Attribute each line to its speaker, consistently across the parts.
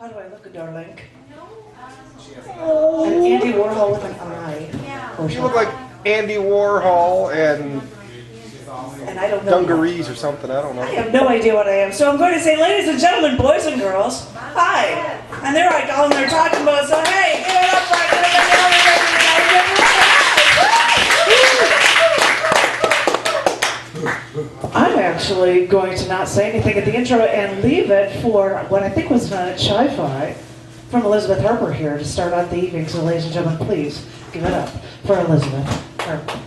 Speaker 1: How do I look, darling?
Speaker 2: Oh.
Speaker 1: An Andy Warhol with an eye.
Speaker 2: You look like Andy Warhol and
Speaker 1: I don't know.
Speaker 2: dungarees or something. I don't know.
Speaker 1: I have no idea what I am. So I'm going to say, ladies and gentlemen, boys and girls, hi. And there I go, and they're talking about, so hey, give it up for I'm actually going to not say anything at the intro and leave it for what I think was Chi-Fi from Elizabeth Harper here to start out the evening. So ladies and gentlemen, please give it up for Elizabeth Harper.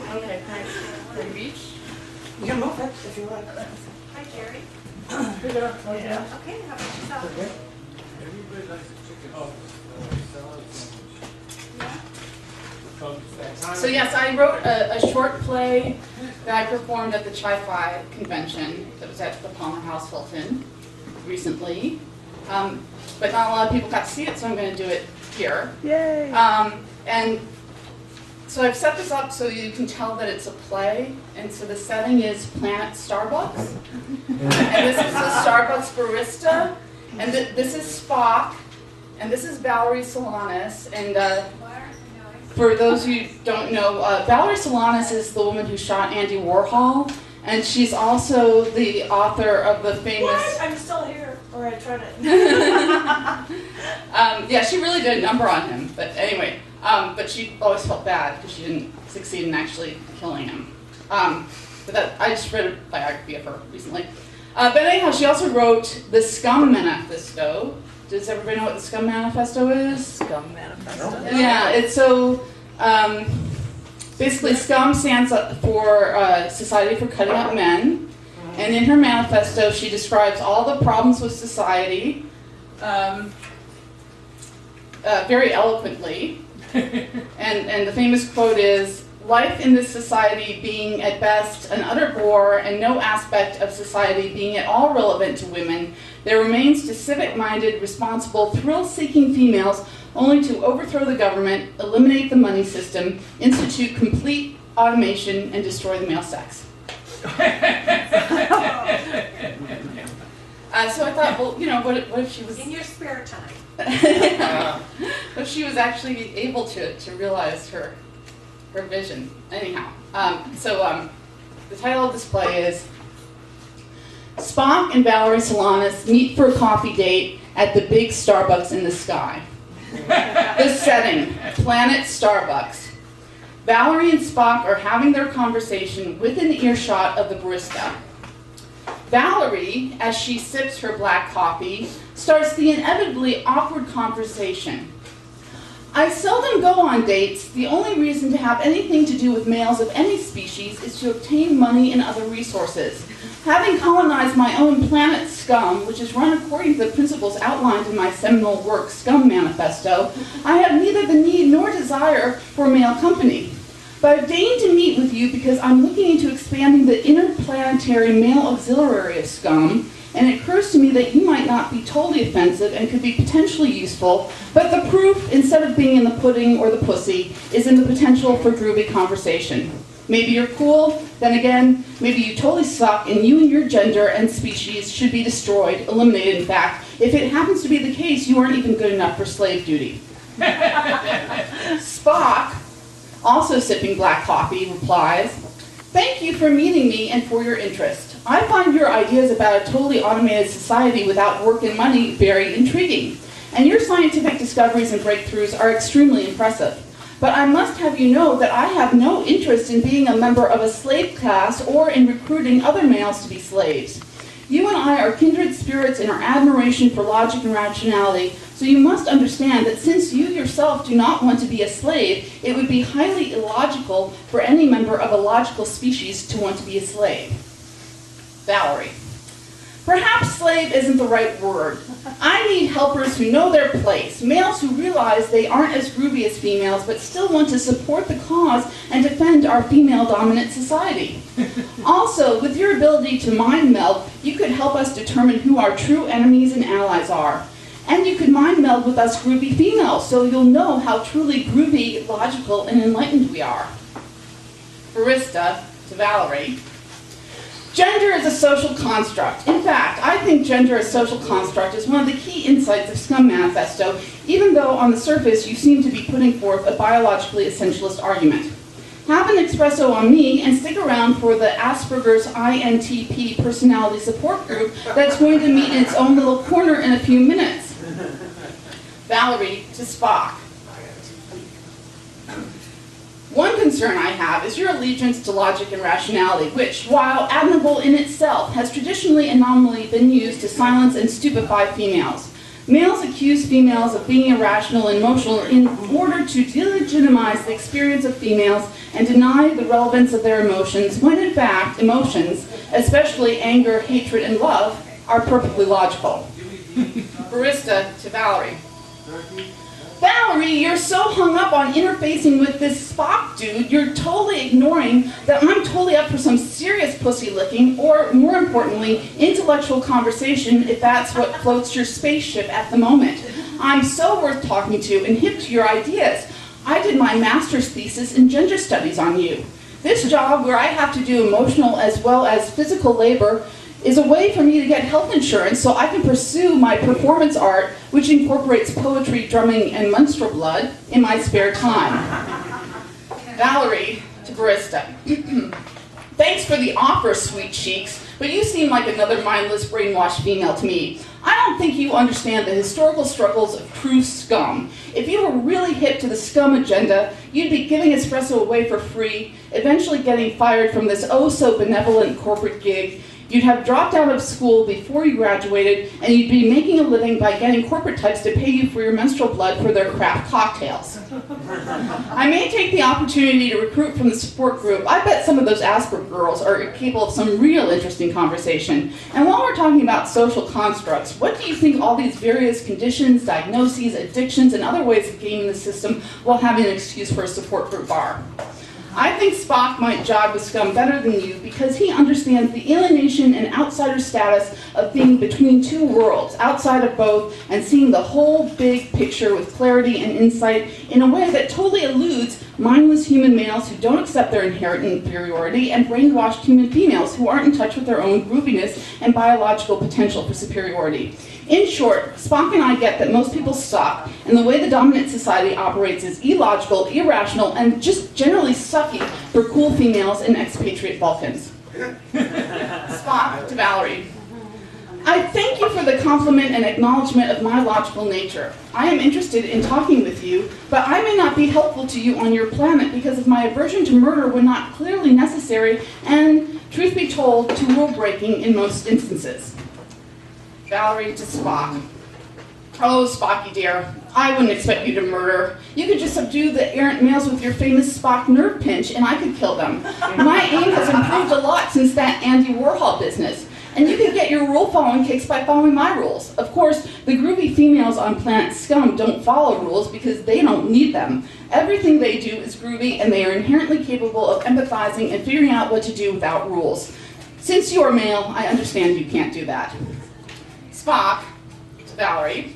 Speaker 3: Okay, thanks. Can you reach?
Speaker 1: You can move it if you like.
Speaker 3: Hi, Jerry.
Speaker 1: Pick it up.
Speaker 3: Yeah. Okay, how about yourself?
Speaker 1: Okay.
Speaker 4: Everybody likes a chicken salad sandwich.
Speaker 3: So yes, I wrote a short play that I performed at the Chi-Fi convention that was at the Palmer House Hilton recently. But not a lot of people got to see it, so I'm going to do it here.
Speaker 1: Yay!
Speaker 3: And so I've set this up so you can tell that it's a play, and so the setting is Planet Starbucks. And this is a Starbucks barista, and this is Spock, and this is Valerie Solanas, and for those who don't know, Valerie Solanas is the woman who shot Andy Warhol, and she's also the author of the famous...
Speaker 5: What? I'm still here, or I tried it.
Speaker 3: Yeah, she really did a number on him, but anyway, but she always felt bad because she didn't succeed in actually killing him. But I just read a biography of her recently. But anyhow, she also wrote the Scum Manifesto. Does everybody know what the Scum Manifesto is?
Speaker 5: Scum Manifesto.
Speaker 3: Yeah, it's so, basically Scum stands up for Society for Cutting Up Men. And in her manifesto, she describes all the problems with society very eloquently. And the famous quote is, "Life in this society being at best an utter bore and no aspect of society being at all relevant to women, there remains to civic-minded, responsible, thrill-seeking females only to overthrow the government, eliminate the money system, institute complete automation, and destroy the male sex." So I thought, well, what if she was...
Speaker 5: In your spare time.
Speaker 3: What if she was actually able to realize her vision. Anyhow, the title of this play is Spock and Valerie Solanas meet for a coffee date at the big Starbucks in the sky. The setting, Planet Starbucks. Valerie and Spock are having their conversation within earshot of the barista. Valerie, as she sips her black coffee, starts the inevitably awkward conversation. "I seldom go on dates. The only reason to have anything to do with males of any species is to obtain money and other resources. Having colonized my own planet Scum, which is run according to the principles outlined in my seminal work, Scum Manifesto, I have neither the need nor desire for male company. But I've deigned to meet with you because I'm looking into expanding the interplanetary male auxiliary of Scum, and it occurs to me that you might not be totally offensive and could be potentially useful, but the proof, instead of being in the pudding or the pussy, is in the potential for groovy conversation. Maybe you're cool, then again, maybe you totally suck, and you and your gender and species should be destroyed, eliminated in fact. If it happens to be the case, you aren't even good enough for slave duty." Spock, also sipping black coffee, replies, "Thank you for meeting me and for your interest. I find your ideas about a totally automated society without work and money very intriguing, and your scientific discoveries and breakthroughs are extremely impressive. But I must have you know that I have no interest in being a member of a slave class or in recruiting other males to be slaves. You and I are kindred spirits in our admiration for logic and rationality, so you must understand that since you yourself do not want to be a slave, it would be highly illogical for any member of a logical species to want to be a slave." Valerie: "Perhaps slave isn't the right word. I need helpers who know their place, males who realize they aren't as groovy as females but still want to support the cause and defend our female-dominant society. Also, with your ability to mind meld, you could help us determine who our true enemies and allies are. And you could mind meld with us groovy females, so you'll know how truly groovy, logical, and enlightened we are." Barista to Valerie. Gender is a social construct. In fact, I think gender as social construct is one of the key insights of Scum Manifesto, even though on the surface you seem to be putting forth a biologically essentialist argument. Have an espresso on me and stick around for the Asperger's INTP personality support group that's going to meet in its own little corner in a few minutes. Valerie to Spock. One concern I have is your allegiance to logic and rationality, which, while admirable in itself, has traditionally and nominally been used to silence and stupefy females. Males accuse females of being irrational and emotional in order to delegitimize the experience of females and deny the relevance of their emotions, when in fact, emotions, especially anger, hatred, and love, are perfectly logical. Barista to Valerie. Valerie, you're so hung up on interfacing with this Spock dude, you're totally ignoring that I'm totally up for some serious pussy licking, or more importantly, intellectual conversation if that's what floats your spaceship at the moment. I'm so worth talking to and hip to your ideas. I did my master's thesis in gender studies on you. This job, where I have to do emotional as well as physical labor, is a way for me to get health insurance so I can pursue my performance art, which incorporates poetry, drumming, and menstrual blood, in my spare time. Valerie to Barista. Thanks for the offer, sweet cheeks, but you seem like another mindless, brainwashed female to me. I don't think you understand the historical struggles of true scum. If you were really hip to the scum agenda, you'd be giving espresso away for free, eventually getting fired from this oh-so-benevolent corporate gig. You'd have dropped out of school before you graduated, and you'd be making a living by getting corporate types to pay you for your menstrual blood for their craft cocktails. I may take the opportunity to recruit from the support group. I bet some of those Asperger girls are capable of some real interesting conversation. And while we're talking about social constructs, what do you think all these various conditions, diagnoses, addictions, and other ways of gaming the system while having an excuse for a support group are? I think Spock might jive with scum better than you because he understands the alienation and outsider status of being between two worlds, outside of both, and seeing the whole big picture with clarity and insight in a way that totally eludes mindless human males who don't accept their inherent inferiority and brainwashed human females who aren't in touch with their own grooviness and biological potential for superiority. In short, Spock and I get that most people suck, and the way the dominant society operates is illogical, irrational, and just generally sucky for cool females and expatriate Vulcans. Spock to Valerie. I thank you for the compliment and acknowledgement of my logical nature. I am interested in talking with you, but I may not be helpful to you on your planet because of my aversion to murder when not clearly necessary and, truth be told, to rule breaking in most instances. Valerie to Spock. Oh, Spocky dear, I wouldn't expect you to murder. You could just subdue the errant males with your famous Spock nerve pinch and I could kill them. My aim has improved a lot since that Andy Warhol business. And you can get your rule-following kicks by following my rules. Of course, the groovy females on Planet Scum don't follow rules because they don't need them. Everything they do is groovy and they are inherently capable of empathizing and figuring out what to do without rules. Since you are male, I understand you can't do that. Spock to Valerie.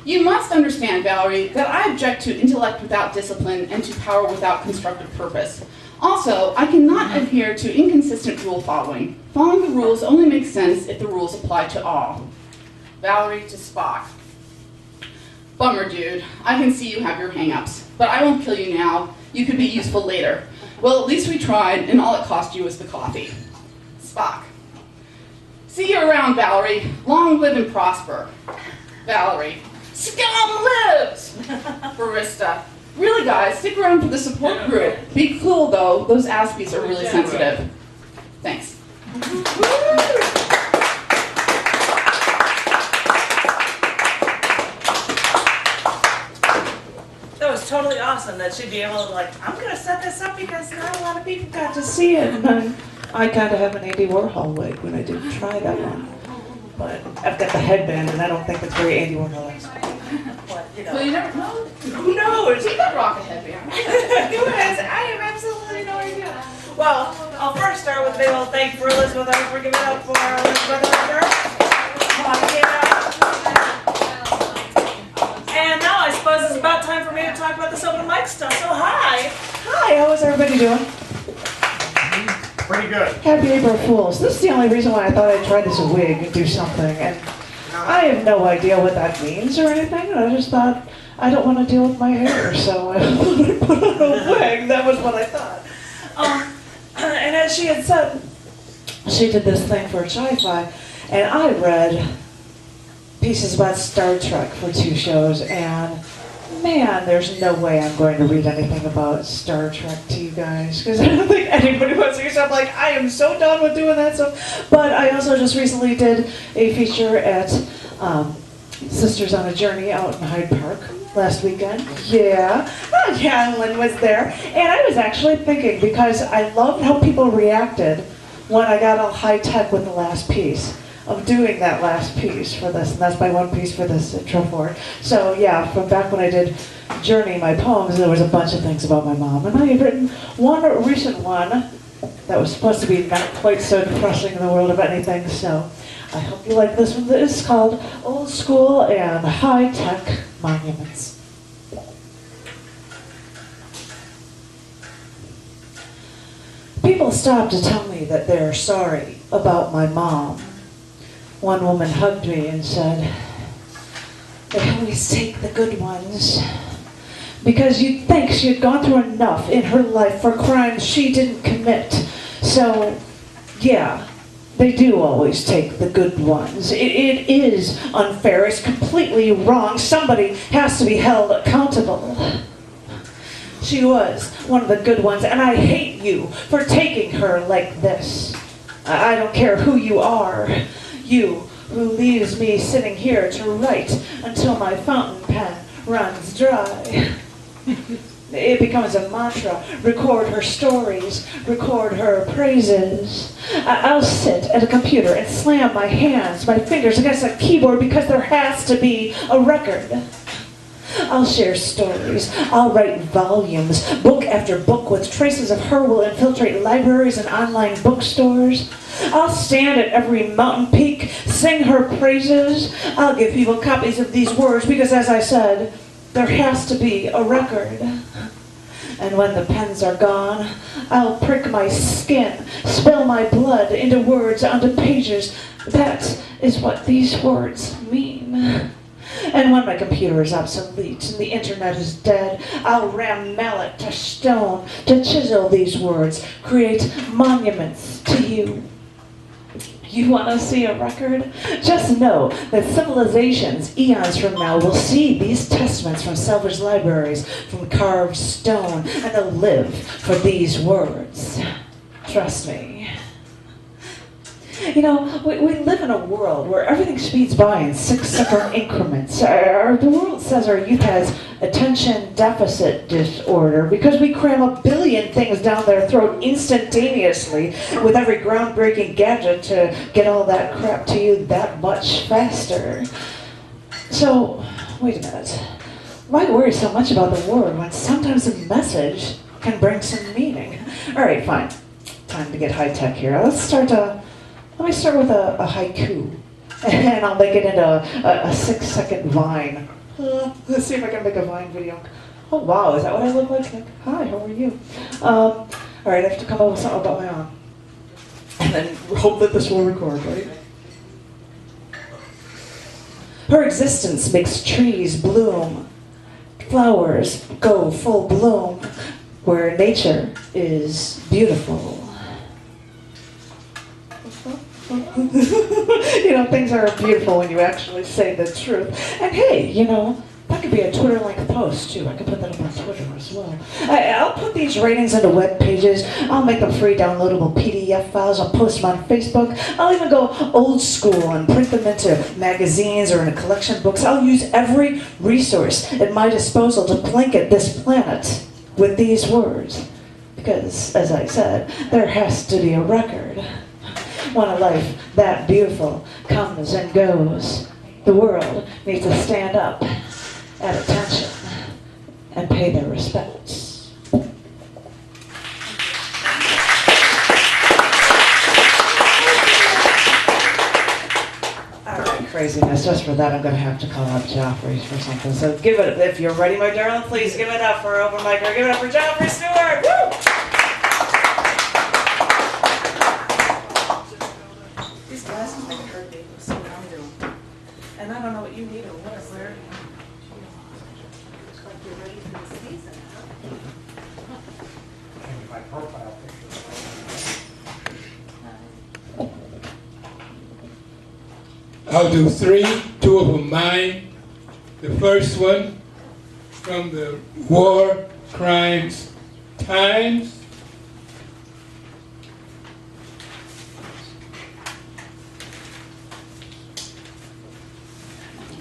Speaker 3: You must understand, Valerie, that I object to intellect without discipline and to power without constructive purpose. Also, I cannot adhere to inconsistent rule following. Following the rules only makes sense if the rules apply to all. Valerie to Spock. Bummer, dude. I can see you have your hang-ups, but I won't kill you now. You could be useful later. Well, at least we tried, and all it cost you was the coffee. Spock. See you around, Valerie. Long live and prosper. Valerie. Scum lives! Barista. Really, guys, stick around for the support group. Be cool, though. Those Aspies are really sensitive. Thanks.
Speaker 5: That was totally awesome that she'd be able to, like, I'm going to set this up because not a lot of people got to
Speaker 1: See it, and I kind of have an Andy Warhol wig when I did try that one. But I've got the headband, and I don't think it's very Andy Warhol-esque.
Speaker 5: what, you know.
Speaker 3: Well, you never know.
Speaker 5: Who knows?
Speaker 3: He could rock a headband.
Speaker 5: Who has? I have absolutely no idea. Well, I'll first start with a big old thank you for Elizabeth Harper. Give it up for Elizabeth Harper. And now I suppose it's about time for me to talk about this open mic stuff. So hi.
Speaker 1: Hi, how is everybody doing?
Speaker 2: pretty good.
Speaker 1: Happy April Fools. This is the only reason why I thought I'd try this wig and do something. And I have no idea what that means or anything. I just thought, I don't want to deal with my hair, so I put on a wig. That was what I thought. And as she had said, she did this thing for Chi-Fi, and I read pieces about Star Trek for 2 shows, and man, there's no way I'm going to read anything about Star Trek to you guys, because I don't think anybody wants to hear stuff. Like, I am so done with doing that stuff. But I also just recently did a feature at Sisters on a Journey out in Hyde Park last weekend. Yeah, and Lynn was there. And I was actually thinking, because I loved how people reacted when I got all high-tech with the last piece, of doing that last piece for this, and that's my one piece for this intro for it. So yeah, from back when I did Journey, my poems, there was a bunch of things about my mom. And I had written one recent one that was supposed to be not quite so depressing in the world of anything, so I hope you like this one. It's called Old School and High-Tech Monuments. People stop to tell me that they're sorry about my mom. One woman hugged me and said, "They always take the good ones." Because you'd think she had gone through enough in her life for crimes she didn't commit. So, yeah, they do always take the good ones. It is unfair. It's completely wrong. Somebody has to be held accountable. She was one of the good ones, and I hate you for taking her like this. I don't care who you are. You who leaves me sitting here to write until my fountain pen runs dry. It becomes a mantra. Record her stories, record her praises. I'll sit at a computer and slam my hands, my fingers against a keyboard because there has to be a record. I'll share stories. I'll write volumes. Book after book with traces of her will infiltrate libraries and online bookstores. I'll stand at every mountain peak, sing her praises. I'll give people copies of these words because, as I said, there has to be a record. And when the pens are gone, I'll prick my skin, spill my blood into words onto pages. That is what these words mean. And when my computer is obsolete and the internet is dead, I'll ram mallet to stone to chisel these words, create monuments to you. You want to see a record? Just know that civilizations, eons from now, will see these testaments from salvaged libraries, from carved stone, and they'll live for these words. Trust me. You know, we live in a world where everything speeds by in 6-second increments. The world says our youth has attention deficit disorder because we cram a billion things down their throat instantaneously with every groundbreaking gadget to get all that crap to you that much faster. So, wait a minute. Why worry so much about the word when sometimes a message can bring some meaning? All right, fine. Time to get high-tech here. Let me start with a haiku, and I'll make it into a 6-second vine. Let's see if I can make a vine video. Oh wow, is that what I look like? Hi, how are you? All right, I have to come up with something about my own. And then hope that this will record, right? Her existence makes trees bloom, flowers go full bloom, where nature is beautiful. You know, things are beautiful when you actually say the truth. And hey, you know, that could be a Twitter-length post too. I could put that up on Twitter as well. I'll put these ratings into web pages. I'll make them free downloadable PDF files. I'll post them on Facebook. I'll even go old school and print them into magazines or in a collection of books. I'll use every resource at my disposal to blanket this planet with these words. Because, as I said, there has to be a record. When a life that beautiful comes and goes, the world needs to stand up at attention and pay their respects. All right, craziness. Just for that, I'm going to have to call up Joffre for something. So give it, if you're ready, my darling, please give it up for open mic. Give it up for Joffre Stewart. Woo!
Speaker 5: And I don't know what you need or where.
Speaker 6: Looks like you're ready for the season, huh?
Speaker 4: My profile picture.
Speaker 7: I'll do three, two of them mine. The first one from the War Crimes Times.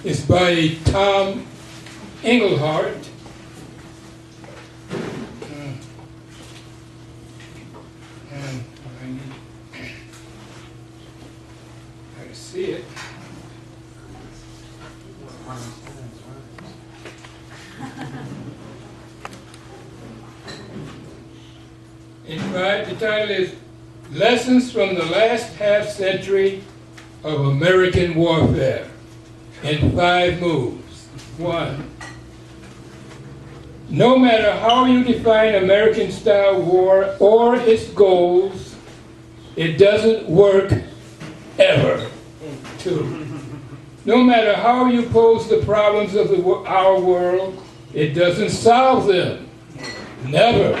Speaker 7: It's by Tom Englehart. And I see it. In fact, the title is Lessons from the Last Half Century of American Warfare in 5 moves. 1. No matter how you define American-style war or its goals, it doesn't work ever. 2. No matter how you pose the problems of our world, it doesn't solve them. Never.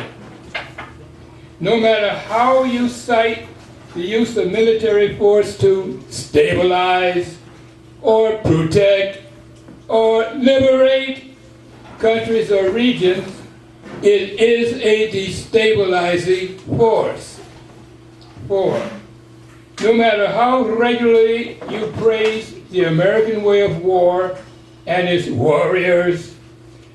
Speaker 7: No matter how you cite the use of military force to stabilize or protect or liberate countries or regions, it is a destabilizing force. 4. No matter how regularly you praise the American way of war and its warriors,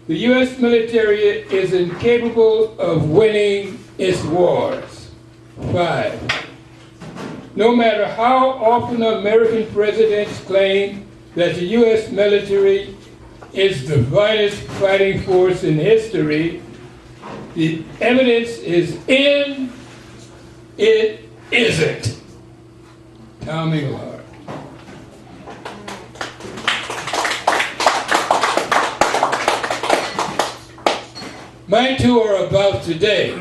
Speaker 7: the U.S. military is incapable of winning its wars. 5. No matter how often American presidents claim that the U.S. military is the finest fighting force in history, the evidence is in, it isn't. Tom Englehart. My two are about today.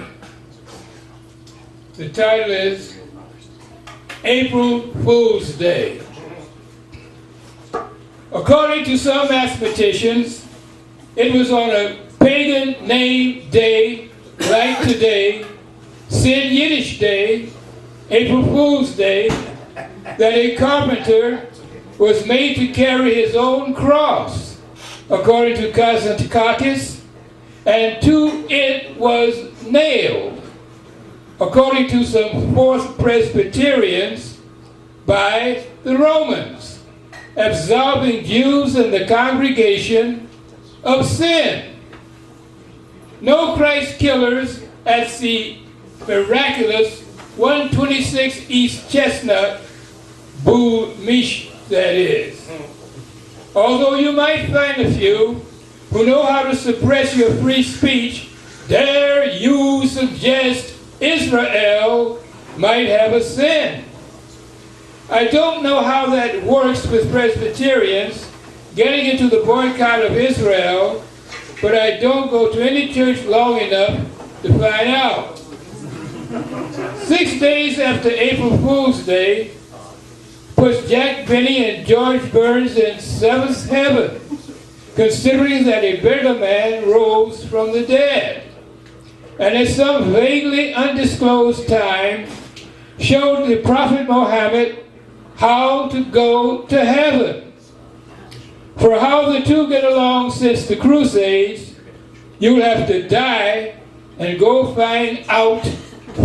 Speaker 7: The title is April Fool's Day. According to some mathematicians, it was on a pagan name day like today, Sid Yiddish Day, April Fool's Day, that a carpenter was made to carry his own cross, according to Kazantzakis, and to it was nailed, according to some Fourth Presbyterians, by the Romans, absolving Jews and the congregation of sin. No Christ killers at the miraculous 126 East Chestnut, Boo Mish, that is. Although you might find a few who know how to suppress your free speech, dare you suggest Israel might have a sin. I don't know how that works with Presbyterians getting into the boycott of Israel, but I don't go to any church long enough to find out. 6 days after April Fool's Day puts Jack Benny and George Burns in seventh heaven, considering that a bigger man rose from the dead, and at some vaguely undisclosed time showed the Prophet Muhammad how to go to heaven. For how the two get along since the Crusades, you'll have to die and go find out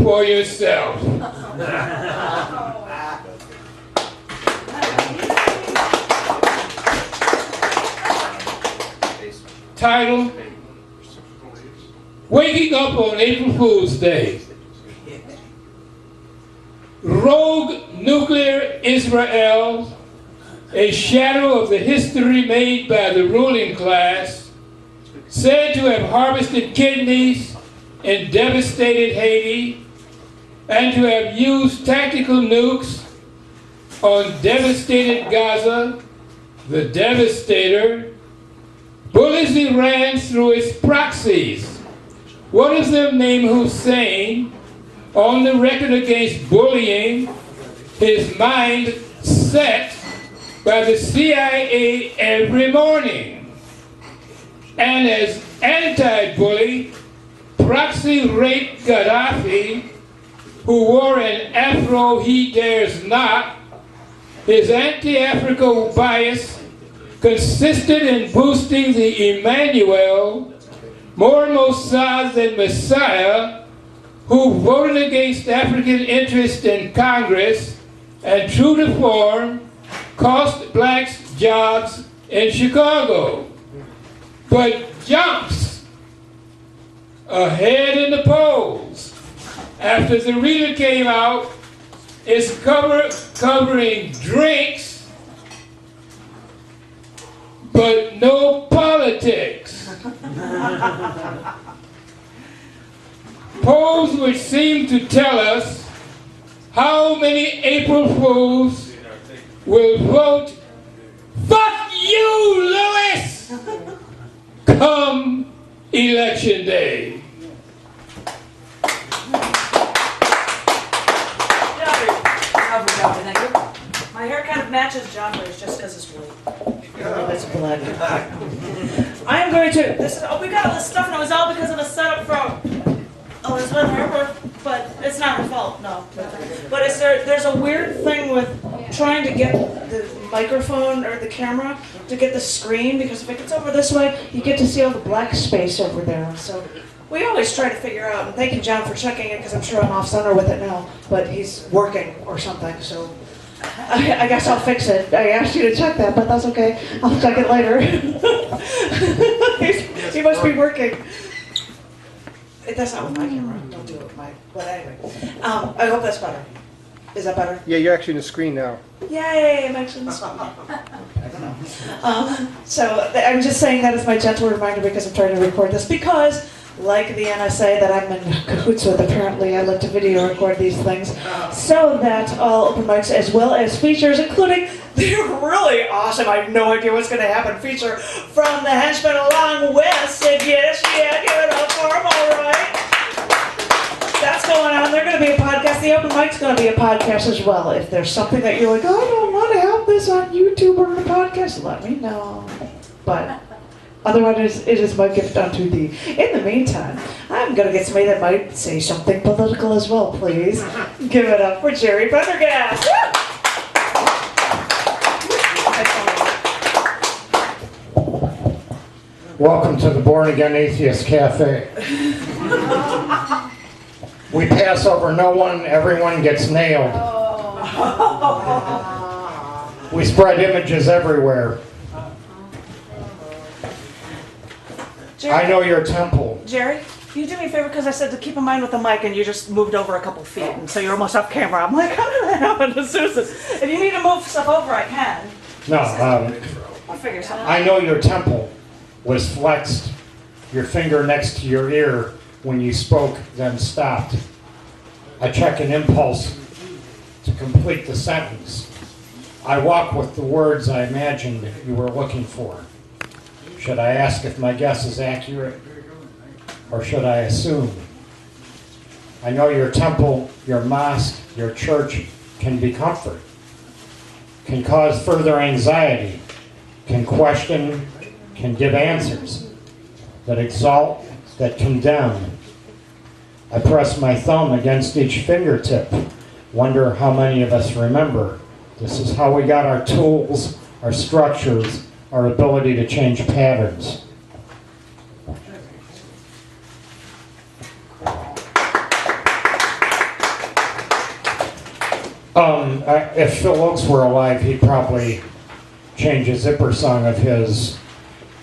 Speaker 7: for yourself. Title, Waking Up on April Fool's Day. Rogue nuclear Israel, a shadow of the history made by the ruling class, said to have harvested kidneys in devastated Haiti and to have used tactical nukes on devastated Gaza, the devastator, bullies Iran through its proxies. One of them, named Hussein, on the record against bullying, his mind set by the CIA every morning. And as anti-bully, proxy raped Gaddafi, who wore an afro he dares not, his anti-Africa bias consisted in boosting the Emmanuel, more Mossad than Messiah, who voted against African interest in Congress and, true to form, cost blacks jobs in Chicago, but jumps ahead in the polls after the reader came out is covering drinks but no politics. Polls which seem to tell us how many April Fools will vote, "Fuck you, Lewis!" come election day.
Speaker 5: Joffre, thank you. My hair kind of matches Joffre's just because it's white.
Speaker 1: That's black.
Speaker 5: I am going to, we got all this stuff and it was all because of a setup from Elizabeth Harper, but it's not her fault, no. But there's a weird thing with trying to get the microphone or the camera to get the screen, because if it gets over this way, you get to see all the black space over there. So we always try to figure out, and thank you, John, for checking it, because I'm sure I'm off center with it now, but he's working or something, so I guess I'll fix it. I asked you to check that, but that's okay. I'll check it later. He must be working. That's not with my camera. Don't do it with my. But anyway, I hope that's better. Is that better?
Speaker 2: Yeah, you're actually on the screen now.
Speaker 5: Yay! I'm actually in the screen. I don't know. So I'm just saying that as my gentle reminder because I'm trying to record this because, like the NSA that I'm in cahoots with, apparently I like to video record these things so that all open mics as well as features, including the really awesome, I have no idea what's going to happen, feature from the Henchmen Along West. And yes, yeah, give it up for them, all right. That's going on. They're going to be a podcast. The open mic's going to be a podcast as well. If there's something that you're like, I don't want to have this on YouTube or a podcast, let me know. But otherwise, it is my gift unto thee. In the meantime, I'm going to get somebody that might say something political as well, please. Give it up for Jerry Pendergast.
Speaker 8: Welcome to the Born Again Atheist Cafe. We pass over no one, everyone gets nailed. We spread images everywhere.
Speaker 5: Jerry,
Speaker 8: I know your temple.
Speaker 5: Jerry, can you do me a favor? Because I said to keep in mind with the mic and you just moved over a couple feet, and so you're almost off camera. I'm like, how did that happen to Susan? If you need to move stuff over, I can.
Speaker 8: No,
Speaker 5: I'll figure something out.
Speaker 8: I know your temple was flexed, your finger next to your ear when you spoke, then stopped. I check an impulse to complete the sentence. I walk with the words I imagined you were looking for. Should I ask if my guess is accurate, or should I assume? I know your temple, your mosque, your church can be comfort, can cause further anxiety, can question, can give answers that exalt, that condemn. I press my thumb against each fingertip, wonder how many of us remember. This is how we got our tools, our structures, our ability to change patterns. If Phil Oakes were alive, he'd probably change a zipper song of his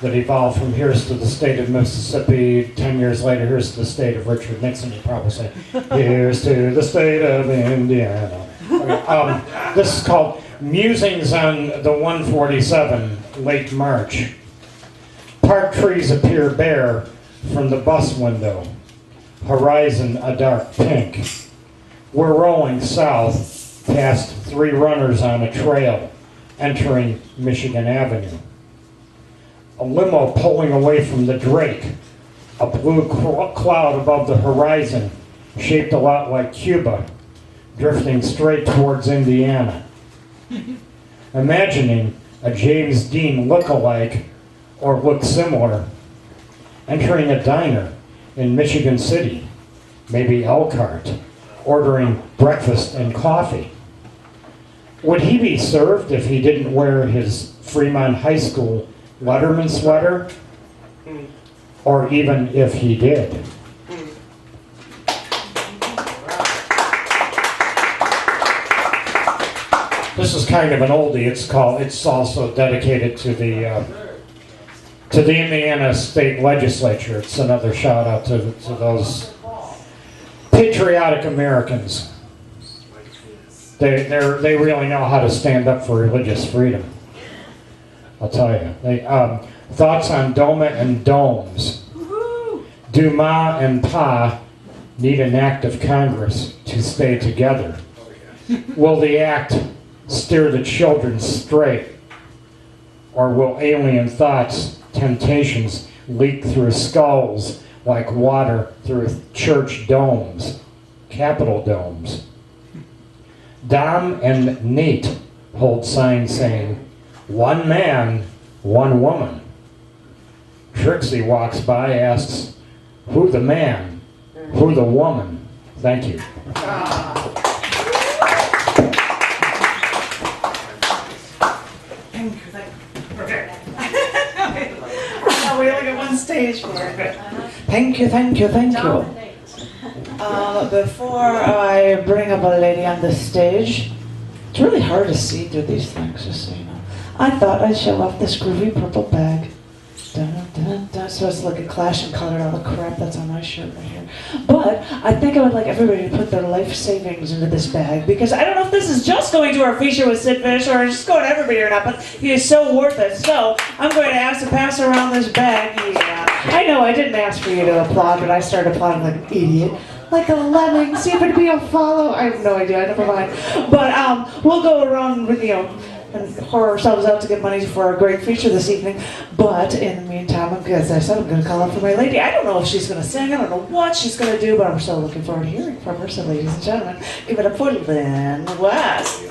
Speaker 8: that evolved from "Here's to the State of Mississippi." 10 years later, "Here's to the State of Richard Nixon." He'd probably say, "Here's to the State of Indiana." Okay, this is called Musings on the 147, late March. Park trees appear bare from the bus window. Horizon a dark pink. We're rolling south past 3 runners on a trail, entering Michigan Avenue. A limo pulling away from the Drake. A blue cloud above the horizon, shaped a lot like Cuba, drifting straight towards Indiana. imagining a James Dean look-alike or look similar entering a diner in Michigan City, maybe Elkhart, ordering breakfast and coffee. Would he be served if he didn't wear his Fremont High School Letterman sweater? Or even if he did? This is kind of an oldie. It's also dedicated to the Indiana State Legislature. It's another shout out to those patriotic Americans. They really know how to stand up for religious freedom. I'll tell you. Thoughts on Doma and domes. Do Ma and Pa need an act of Congress to stay together? Will the act steer the children straight? Or will alien thoughts, temptations leak through skulls like water through church domes, Capitol domes? Dom and Nate hold signs saying, "One man, one woman." Trixie walks by, asks, "Who the man? Who the woman?" Thank you.
Speaker 5: We only got one stage for it. Thank you, thank you, thank you. Before I bring up a lady on the stage, it's really hard to see through these things, just so you know. I thought I'd show off this groovy purple bag. Dun, dun, dun. So it's like a clash and color, all the crap that's on my shirt right here. But I think I would like everybody to put their life savings into this bag, because I don't know if this is just going to our feature with Sid Fish or just going to everybody or not, but he is so worth it. So I'm going to ask to pass around this bag. Yeah. I know I didn't ask for you to applaud, but I started applauding like an idiot. Like a lemming, see if it'd be a follow. I have no idea, never mind. But we'll go around with, and whore ourselves out to get money for our great feature this evening. But in the meantime, as I said, I'm going to call up for my lady. I don't know if she's going to sing, I don't know what she's going to do, but I'm so looking forward to hearing from her. So ladies and gentlemen, give it up for Lynn West.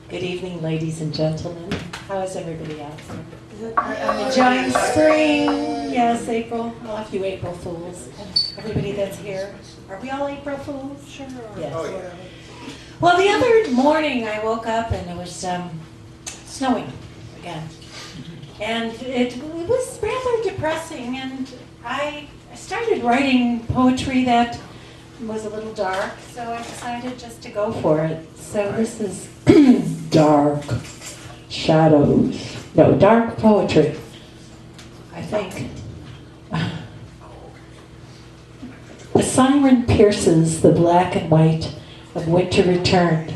Speaker 9: Good evening, ladies and gentlemen. How is everybody out there? I'm enjoying spring. Yes, April. All of you April Fools. Everybody that's here. Are we all April Fools? Sure. Yes.
Speaker 2: Oh, yeah.
Speaker 9: Well, the other morning I woke up and it was snowing again. And it was rather depressing. And I started writing poetry that was a little dark, so I decided just to go for it. So this is dark shadows. No, dark poetry, I think. The siren pierces the black and white of winter returned,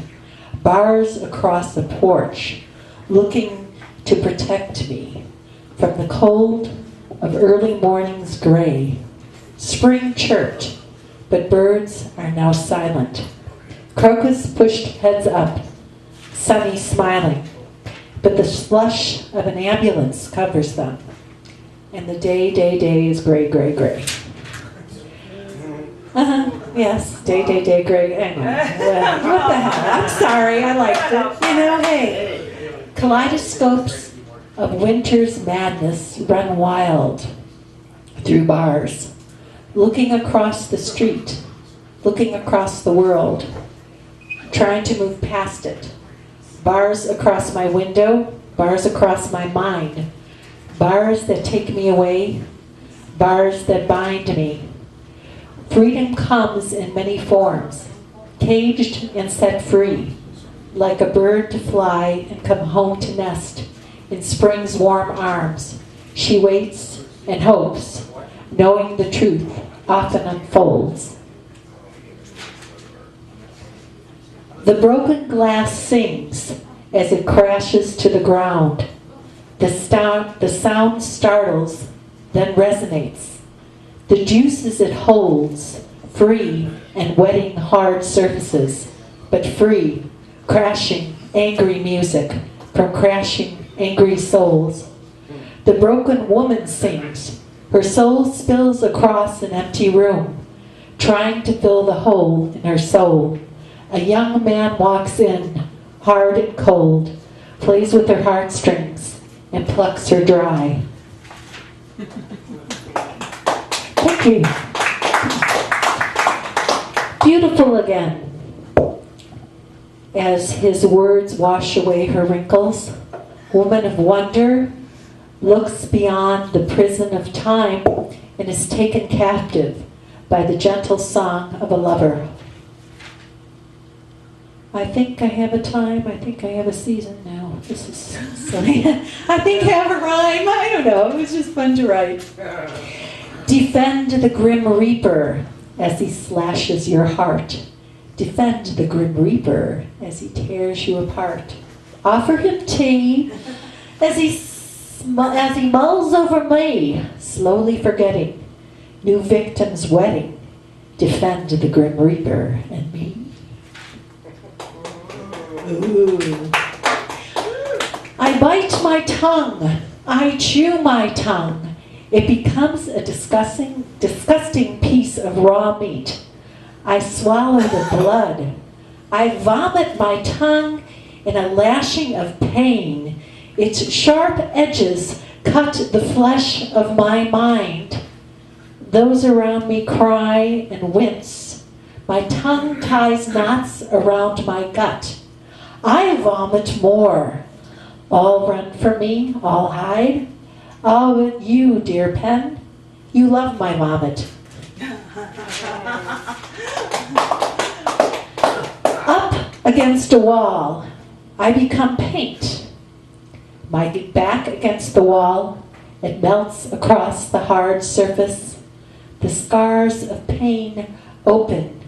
Speaker 9: bars across the porch, looking to protect me from the cold of early morning's gray. Spring chirped, but birds are now silent. Crocus pushed heads up, sunny smiling, but the slush of an ambulance covers them, and the day is gray. Yes, day, gray. I know. Well, what the hell? I'm sorry, I liked it. Hey. Kaleidoscopes of winter's madness run wild through bars, looking across the street, looking across the world, trying to move past it. Bars across my window, bars across my mind, bars that take me away, bars that bind me. Freedom comes in many forms, caged and set free, like a bird to fly and come home to nest in spring's warm arms. She waits and hopes, knowing the truth often unfolds. The broken glass sings as it crashes to the ground. The sound startles, then resonates. The juices it holds, free and wetting hard surfaces, but free, crashing angry music from crashing angry souls. The broken woman sings, Her soul spills across an empty room, trying to fill the hole in her soul. A young man walks in, hard and cold, plays with her heartstrings, and plucks her dry. Thank you. Beautiful again. As his words wash away her wrinkles, woman of wonder looks beyond the prison of time and is taken captive by the gentle song of a lover. I think I have a time, I think I have a season now. This is silly. I think I have a rhyme, I don't know, it was just fun to write. Defend the grim reaper as he slashes your heart. Defend the grim reaper as he tears you apart. Offer him tea as he mulls over me, slowly forgetting new victim's wedding. Defend the grim reaper and me. Ooh. I bite my tongue. I chew my tongue. It becomes a disgusting piece of raw meat. I swallow the blood. I vomit my tongue in a lashing of pain. Its sharp edges cut the flesh of my mind. Those around me cry and wince. My tongue ties knots around my gut. I vomit more. All run for me, all hide. All but you, dear pen. You love my vomit. Up against a wall, I become paint. My back against the wall, it melts across the hard surface. The scars of pain open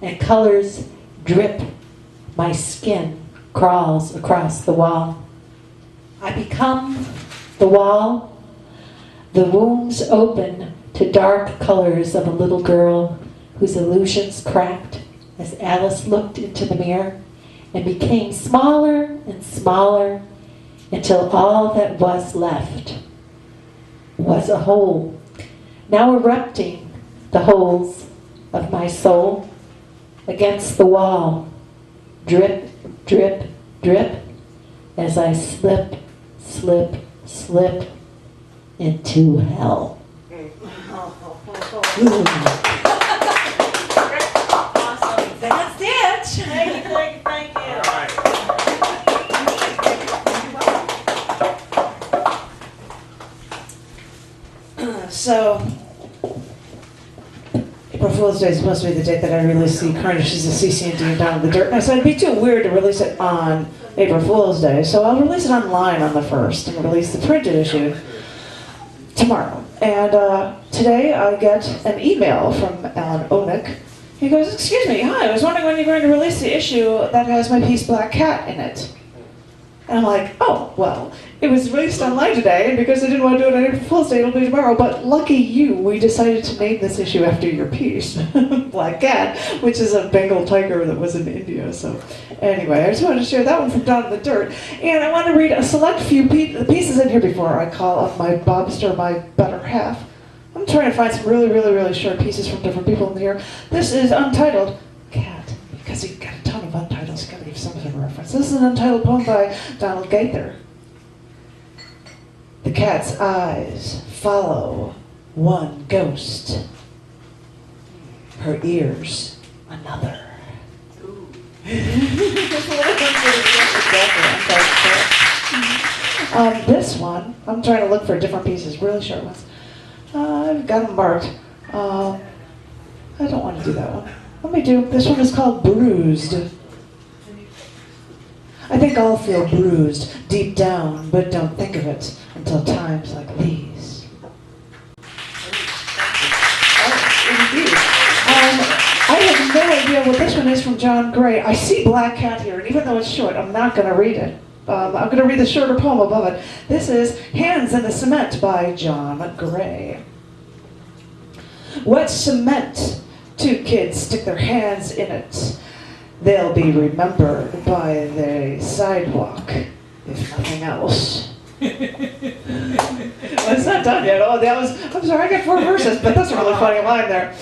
Speaker 9: and colors drip. My skin crawls across the wall. I become the wall. The wounds open to dark colors of a little girl whose illusions cracked as Alice looked into the mirror and became smaller and smaller until all that was left was a hole, now erupting the holes of my soul against the wall. Drip, drip, drip, as I slip, slip, slip into hell.
Speaker 6: Awesome.
Speaker 5: That's it.
Speaker 6: Thank you.
Speaker 2: All right.
Speaker 5: So, April Fool's Day is supposed to be the date that I release the Carnages of CC&D and Down in the Dirt. And I said it'd be too weird to release it on April Fool's Day, so I'll release it online on the 1st and release the printed issue tomorrow. And today I get an email from Alan Oenick. He goes, "Excuse me, hi, I was wondering when you're going to release the issue that has my piece Black Cat in it." And I'm like, oh, well, it was released online today, and because I didn't want to do it on April Fool's Day, it'll be tomorrow. But lucky you, we decided to name this issue after your piece, Black Cat, which is a Bengal tiger that was in India. So anyway, I just wanted to share that one from Down in the Dirt. And I want to read a select few pieces in here before I call up my Bobster, my better half. I'm trying to find some really, really, really short pieces from different people in here. This is Untitled Cat, because he got a ton of untitles. He's got to give some of a reference. This is an untitled poem by Donald Gaither. The cat's eyes follow one ghost. Her ears another. This one, I'm trying to look for different pieces, really short ones. I've got them marked. I don't want to do that one. Let me do, this one is called Bruised. I think I'll feel bruised deep down, but don't think of it until times like these. Oh, indeed. I have no idea what this one is from John Gray. I see Black Cat here, and even though it's short, I'm not going to read it. I'm going to read the shorter poem above it. This is Hands in the Cement by John Gray. Wet cement. 2 kids stick their hands in it. They'll be remembered by the sidewalk, if nothing else.
Speaker 1: Well, it's not done yet. Oh, I'm sorry, I got 4 verses, but that's a really funny line there.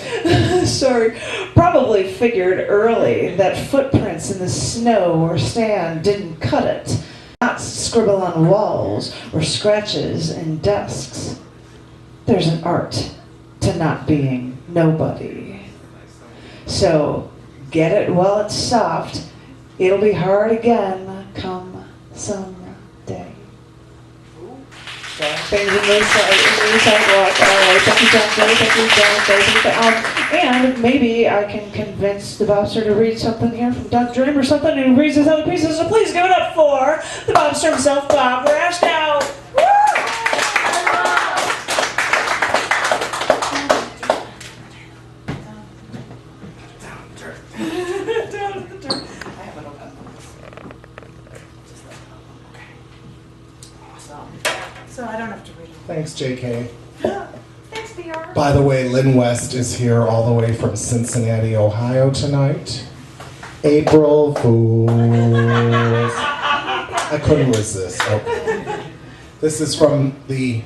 Speaker 1: Sorry. Probably figured early that footprints in the snow or sand didn't cut it. Not scribble on walls or scratches in desks. There's an art to not being nobody. So get it while it's soft. It'll be hard again come someday. So things in the sidewalk. All right, thank you, John. Thank you, John. And maybe I can convince the Bobster to read something here from Doug Draime or something, and he reads his other pieces. So please give it up for the Bobster himself, Bob Rashkow.
Speaker 5: So I don't have to read it.
Speaker 10: Thanks, JK.
Speaker 5: Thanks, VR.
Speaker 10: By the way, Lynn West is here all the way from Cincinnati, Ohio tonight. April Fools. I couldn't resist. Okay. This is from the,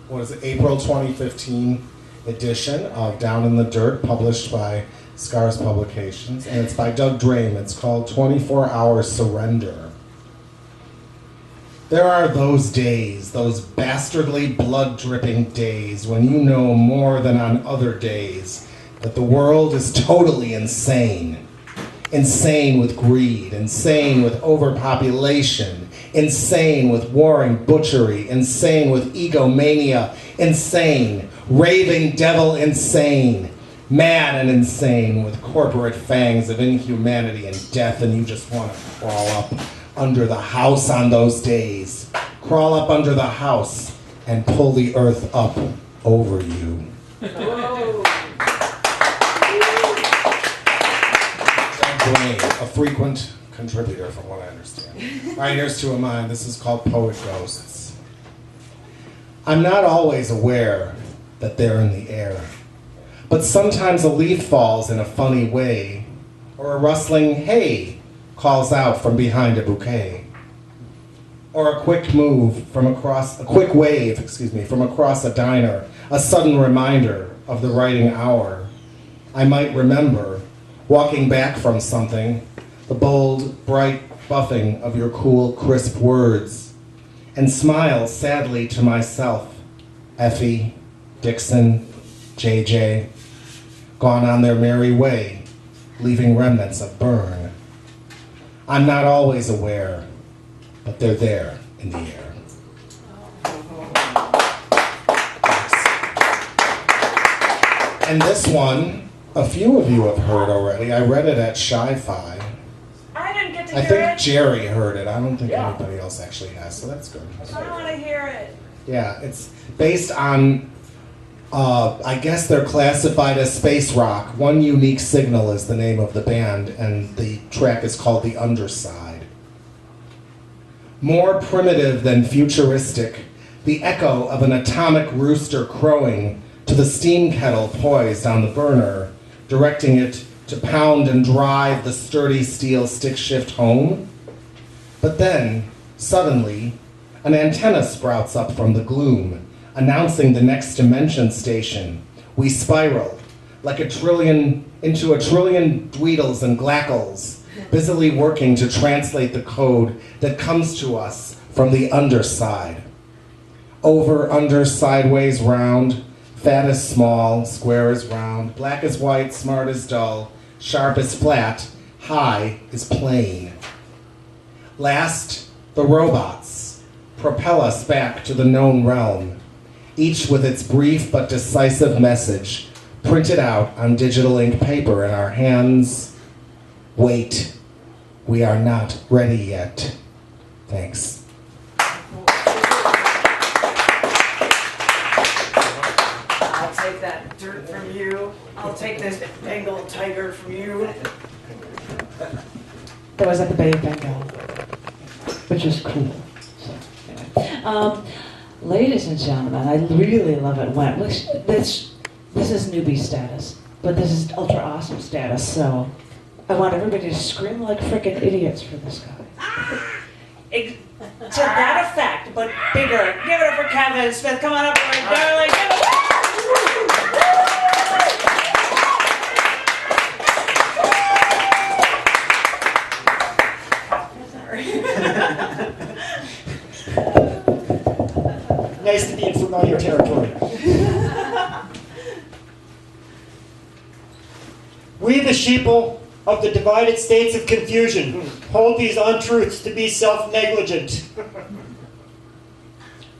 Speaker 10: April 2015 edition of Down in the Dirt, published by Scars Publications, and it's by Doug Draime. It's called 24-Hour Surrender. There are those days, those bastardly blood-dripping days, when you know more than on other days that the world is totally insane. Insane with greed, insane with overpopulation, insane with warring butchery, insane with egomania, insane, raving devil insane, mad and insane with corporate fangs of inhumanity and death, and you just want to crawl up under the house on those days. Crawl up under the house and pull the earth up over you. A frequent contributor from what I understand. All right, here's 2 of mine. This is called Poet Ghosts. I'm not always aware that they're in the air, but sometimes a leaf falls in a funny way, or a rustling hey calls out from behind a bouquet, or a quick wave from across a diner, a sudden reminder of the writing hour. I might remember, walking back from something, the bold, bright buffing of your cool, crisp words, and smile sadly to myself, Effie, Dixon, JJ, gone on their merry way, leaving remnants of burn. I'm not always aware, but they're there in the air. Thanks. And this one, a few of you have heard already. I read it at Sci-Fi.
Speaker 5: I didn't get to
Speaker 10: I
Speaker 5: hear
Speaker 10: think
Speaker 5: it.
Speaker 10: Jerry heard it. I don't think anybody else actually has, so that's good.
Speaker 5: I want to hear it.
Speaker 10: Yeah, it's based on, I guess they're classified as space rock. One Unique Signal is the name of the band, and the track is called The Underside. More primitive than futuristic, the echo of an atomic rooster crowing to the steam kettle poised on the burner, directing it to pound and drive the sturdy steel stick shift home. But then, suddenly, an antenna sprouts up from the gloom, announcing the next dimension station. We spiral like into a trillion dweedles and glackles, busily working to translate the code that comes to us from the underside. Over, under, sideways, round, fat as small, square as round, black as white, smart as dull, sharp as flat, high is plain. Last, the robots propel us back to the known realm, each with its brief but decisive message, printed out on digital ink paper in our hands. Wait, we are not ready yet. Thanks.
Speaker 5: I'll take that dirt from you. I'll take this Bengal tiger from you.
Speaker 1: That was at the Bay of Bengal, which was cool. So, anyway. Ladies and gentlemen, I really love it when this is newbie status, but this is ultra awesome status. So I want everybody to scream like frickin' idiots for this guy.
Speaker 5: To that effect, but bigger. Give it up for Kevin Smith. Come on up, darling. Give it up.
Speaker 11: Nice to be in familiar territory. We, the sheeple of the divided states of confusion, hold these untruths to be self-negligent.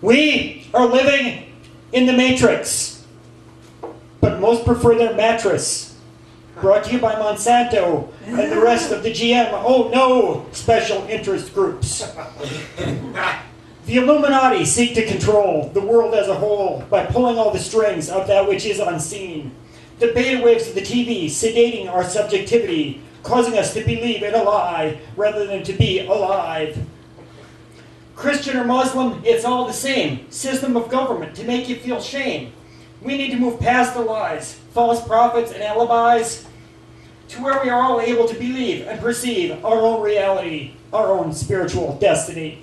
Speaker 11: We are living in the matrix, but most prefer their mattress. Brought to you by Monsanto and the rest of the GM, oh no, special interest groups. The Illuminati seek to control the world as a whole by pulling all the strings of that which is unseen. The beta waves of the TV sedating our subjectivity, causing us to believe in a lie rather than to be alive. Christian or Muslim, it's all the same. System of government to make you feel shame. We need to move past the lies, false prophets and alibis, to where we are all able to believe and perceive our own reality, our own spiritual destiny.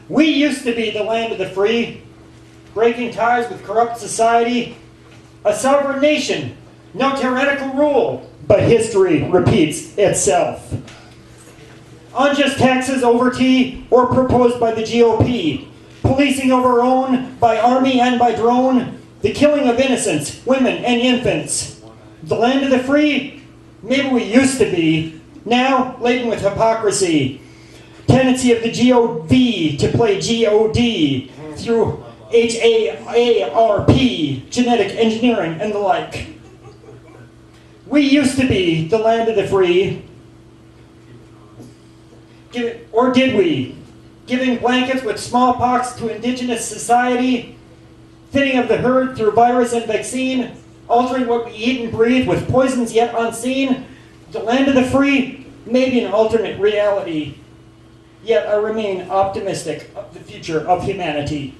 Speaker 11: We used to be the land of the free, breaking ties with corrupt society, a sovereign nation, no tyrannical rule, but history repeats itself. Unjust taxes over tea or proposed by the GOP, policing of our own by army and by drone, the killing of innocents, women and infants. The land of the free? Maybe we used to be, now laden with hypocrisy. Tendency of the GOV to play GOD through HAARP, genetic engineering, and the like. We used to be the land of the free. Or did we? Giving blankets with smallpox to indigenous society, thinning of the herd through virus and vaccine, altering what we eat and breathe with poisons yet unseen. The land of the free may be an alternate reality. Yet I remain optimistic of the future of humanity.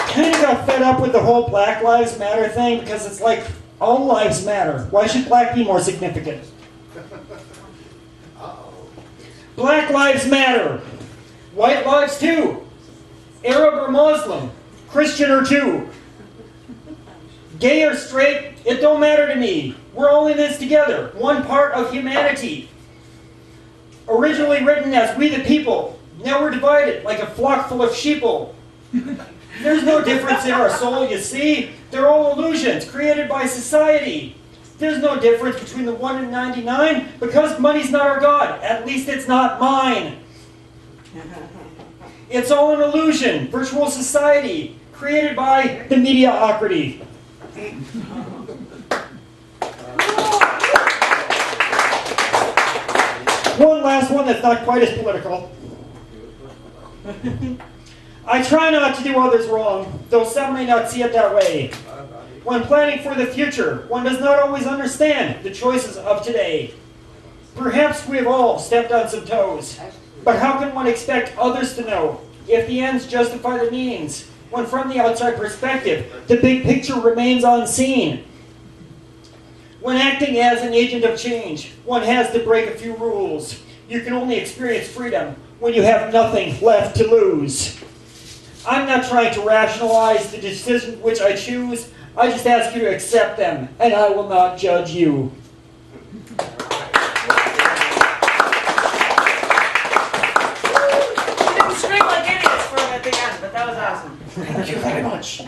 Speaker 11: Kind of got fed up with the whole Black Lives Matter thing because it's like, all lives matter. Why should black be more significant? Black lives matter. White lives too. Arab or Muslim. Christian or Jew. Gay or straight, it don't matter to me. We're all in this together, one part of humanity. Originally written as we the people, now we're divided like a flock full of sheeple. There's no difference in our soul, you see. They're all illusions created by society. There's no difference between the 1 and 99 because money's not our God. At least it's not mine. It's all an illusion, virtual society, created by the mediocrity. One last one that's not quite as political. I try not to do others wrong, though some may not see it that way. When planning for the future, one does not always understand the choices of today. Perhaps we've all stepped on some toes, but how can one expect others to know if the ends justify the means, when from the outside perspective, the big picture remains unseen? When acting as an agent of change, one has to break a few rules. You can only experience freedom when you have nothing left to lose. I'm not trying to rationalize the decisions which I choose. I just ask you to accept them, and I will not judge you.
Speaker 5: We didn't scream like idiots for him at the end, but that was awesome.
Speaker 1: Thank you very much.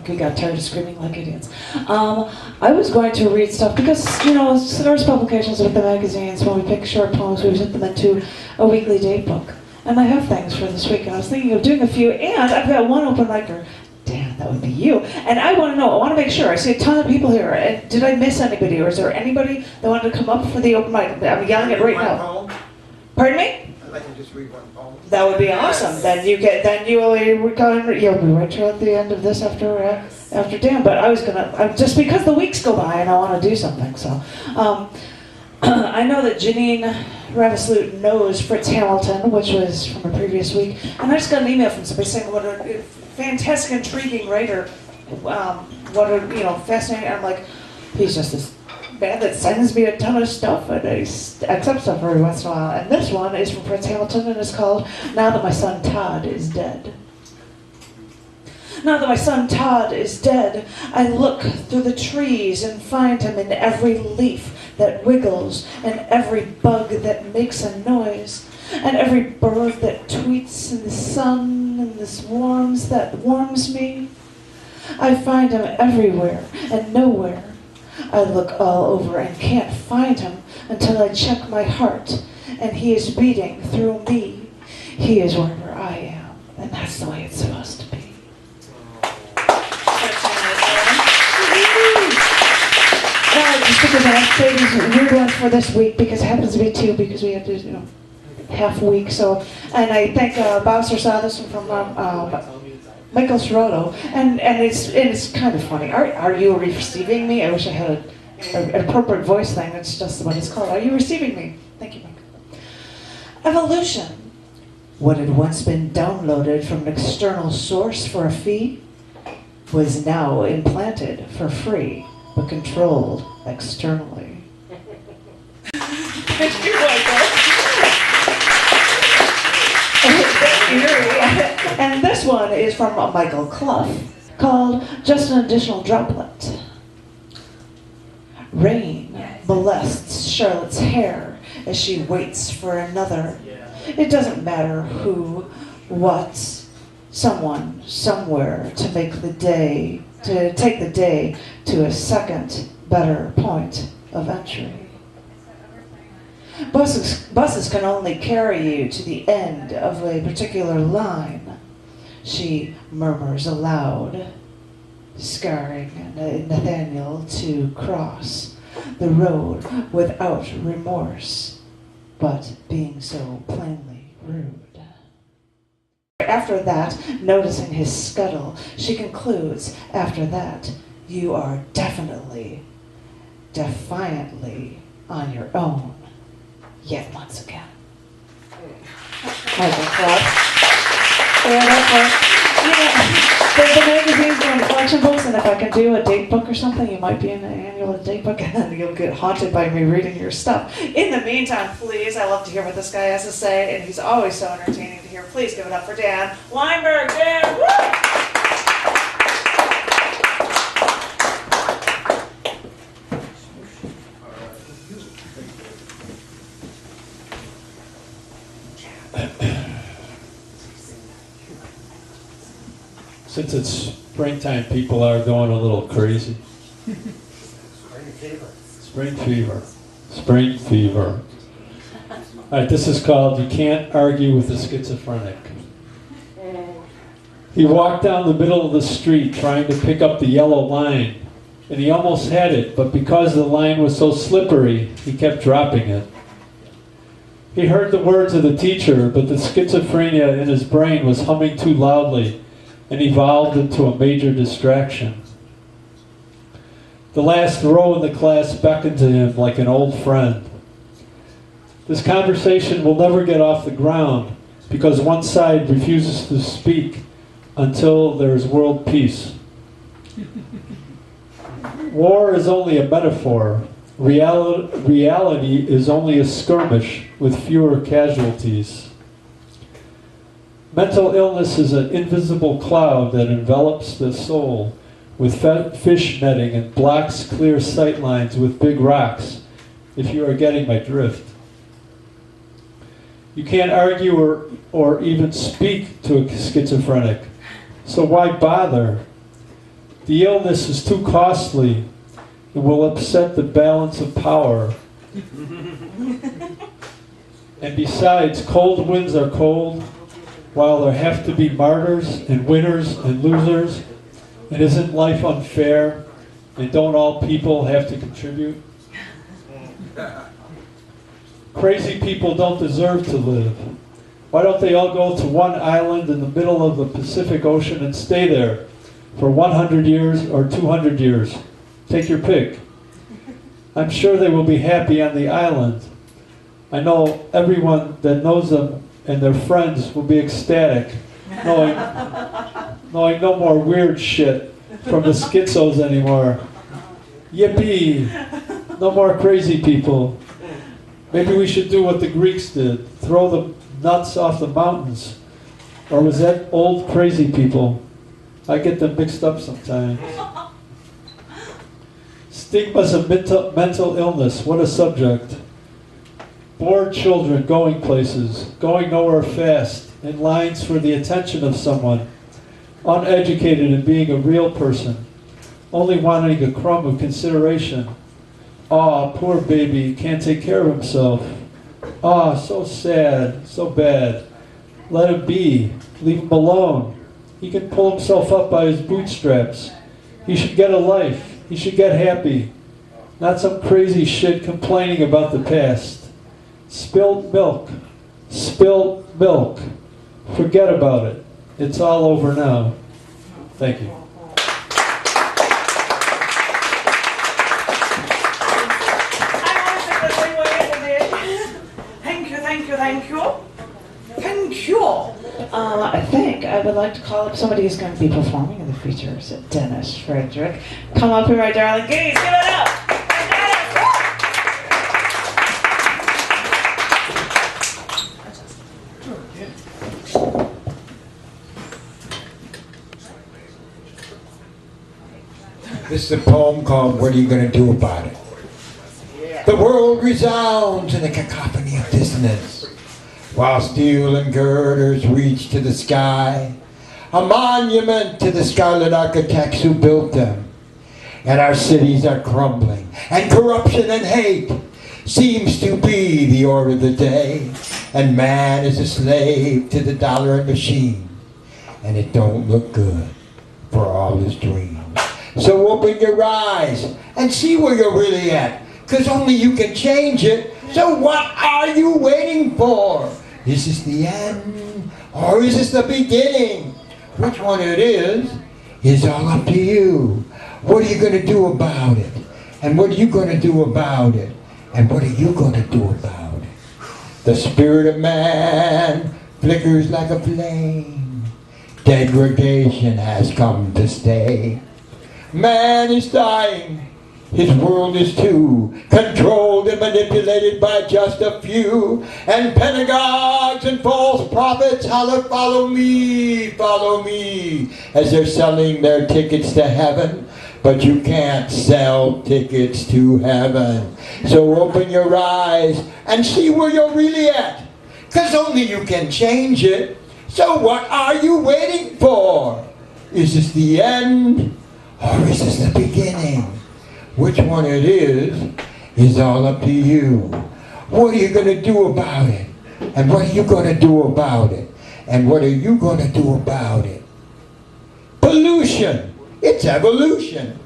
Speaker 1: We got tired of screaming like idiots. I was going to read stuff because, you know, there's publications with the magazines. When we pick short poems, we put them into a weekly date book. And I have things for this week, and I was thinking of doing a few, and I've got one open micer. Dan, that would be you. And I want to know, I want to make sure, I see a ton of people here, and did I miss anybody, or is there anybody that wanted to come up for the open mic? I'm yelling it right now.
Speaker 4: Poem?
Speaker 1: Pardon me?
Speaker 4: I'd like to just read one poem.
Speaker 1: That would be awesome. Then you'll be right here at the end of this after Dan. But I was gonna just because the weeks go by and I want to do something. So I know that Janine Ravaslut knows Fritz Hamilton, which was from a previous week, and I just got an email from somebody saying what
Speaker 5: fantastic, intriguing writer. What a, fascinating. I'm like, he's just this man that sends me a ton of stuff and he accepts stuff every once in a while. And this one is from Fritz Hamilton and it's called Now That My Son Todd Is Dead. Now that my son Todd is dead, I look through the trees and find him in every leaf that wiggles and every bug that makes a noise and every bird that tweets in the sun and this warms that warms me. I find him everywhere and nowhere. I look all over and can't find him until I check my heart and he is beating through me. He is wherever I am, and that's the way it's supposed to be. Just because I have to say these weird ones for this week, because it happens to be two, because we have to, half week. So, and I thank Bob Rashkow, this one from Michael Ceraolo, and it's kind of funny. Are you receiving me? I wish I had an appropriate voice thing. That's just what it's called. Are you receiving me? Thank you, Mike. Evolution. What had once been downloaded from an external source for a fee was now implanted for free, but controlled externally. Thank you, Michael. And this one is from Michael Cluff, called Just an Additional Droplet. Rain molests Charlotte's hair as she waits for another. It doesn't matter who, what, someone, somewhere to take the day to a second, better point of entry. Buses can only carry you to the end of a particular line, she murmurs aloud, scarring Nathaniel to cross the road without remorse, but being so plainly rude. After that, noticing his scuttle, she concludes, after that, you are definitely, defiantly on your own, yet once again. Michael Cluff. The magazines are in collection books, and if I can do a date book or something, you might be in an annual date book, and then you'll get haunted by me reading your stuff. In the meantime, please, I love to hear what this guy has to say, and he's always so entertaining to hear. Please give it up for Dan Weinberg. Dan, woo!
Speaker 12: Since it's springtime, people are going a little crazy.
Speaker 8: Spring fever.
Speaker 12: Spring fever. Spring fever. All right, this is called You Can't Argue with a Schizophrenic. He walked down the middle of the street trying to pick up the yellow line, and he almost had it, but because the line was so slippery, he kept dropping it. He heard the words of the teacher, but the schizophrenia in his brain was humming too loudly, and evolved into a major distraction. The last row in the class beckoned to him like an old friend. This conversation will never get off the ground because one side refuses to speak until there is world peace. War is only a metaphor. Reality is only a skirmish with fewer casualties. Mental illness is an invisible cloud that envelops the soul with fish netting and blocks clear sight lines with big rocks, if you are getting my drift. You can't argue or even speak to a schizophrenic, so why bother? The illness is too costly and will upset the balance of power. And besides, cold winds are cold, while there have to be martyrs and winners and losers, and isn't life unfair, and don't all people have to contribute? Crazy people don't deserve to live. Why don't they all go to one island in the middle of the Pacific Ocean and stay there for 100 years or 200 years? Take your pick. I'm sure they will be happy on the island. I know everyone that knows them and their friends will be ecstatic, knowing knowing no more weird shit from the schizos anymore. Yippee! No more crazy people. Maybe we should do what the Greeks did, throw the nuts off the mountains. Or was that old crazy people? I get them mixed up sometimes. Stigmas of mental illness, what a subject. Bored children going places, going nowhere fast, in lines for the attention of someone, uneducated in being a real person, only wanting a crumb of consideration. Aw, poor baby, can't take care of himself. Ah, so sad, so bad. Let him be, leave him alone. He can pull himself up by his bootstraps. He should get a life, he should get happy. Not some crazy shit complaining about the past. Spilled milk, spilled milk. Forget about it. It's all over now. Thank you.
Speaker 5: Thank you. I think I would like to call up somebody who's going to be performing in the features. Dennis Frederick. Come up here, my darling. Please give it up.
Speaker 13: This is a poem called What Are You Gonna Do About It? The world resounds in a cacophony of dissonance, while steel and girders reach to the sky, a monument to the scarlet architects who built them. And our cities are crumbling, and corruption and hate seems to be the order of the day, and man is a slave to the dollar and machine, and it don't look good for all his dreams. So open your eyes and see where you're really at, because only you can change it. So what are you waiting for? Is this the end, or is this the beginning? Which one it is all up to you. What are you going to do about it? And what are you going to do about it? And what are you going to do about it? The spirit of man flickers like a flame. Degradation has come to stay. Man is dying. His world is too controlled and manipulated by just a few. And pedagogues and false prophets holler, follow me, as they're selling their tickets to heaven. But you can't sell tickets to heaven. So open your eyes and see where you're really at, because only you can change it. So what are you waiting for? Is this the end, or is this the beginning? Which one it is all up to you. What are you going to do about it? And what are you going to do about it? And what are you going to do about it? Pollution. It's evolution.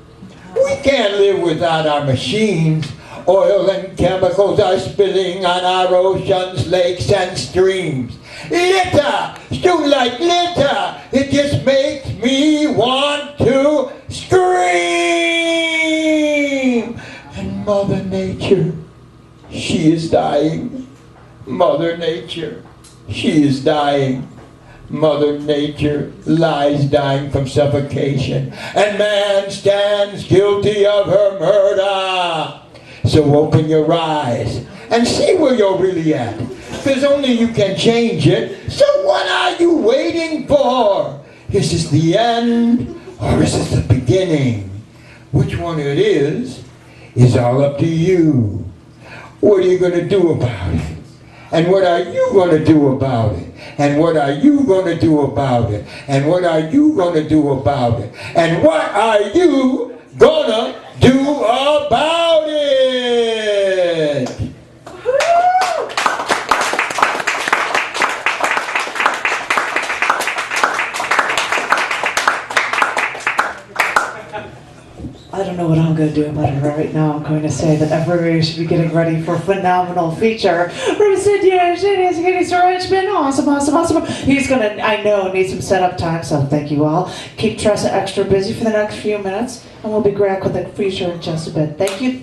Speaker 13: We can't live without our machines. Oil and chemicals are spilling on our oceans, lakes, and streams. Litter! Stew like litter! It just makes me want to scream! And Mother Nature, she is dying. Mother Nature, she is dying. Mother Nature lies dying from suffocation, and man stands guilty of her murder. So open your eyes and see where you're really at, because only you can change it. So what are you waiting for? Is this the end, or is this the beginning? Which one it is all up to you. What are you going to do about it? And what are you going to do about it? And what are you going to do about it? And what are you going to do about it? And what are you going to do about it?
Speaker 5: I don't know what I'm going to do about it right now. I'm going to say that everybody should be getting ready for a phenomenal feature from Sid Richmond. Awesome. He's going to, I know, need some setup time, so thank you all. Keep Tressa extra busy for the next few minutes, and we'll be back with the feature in just a bit. Thank you.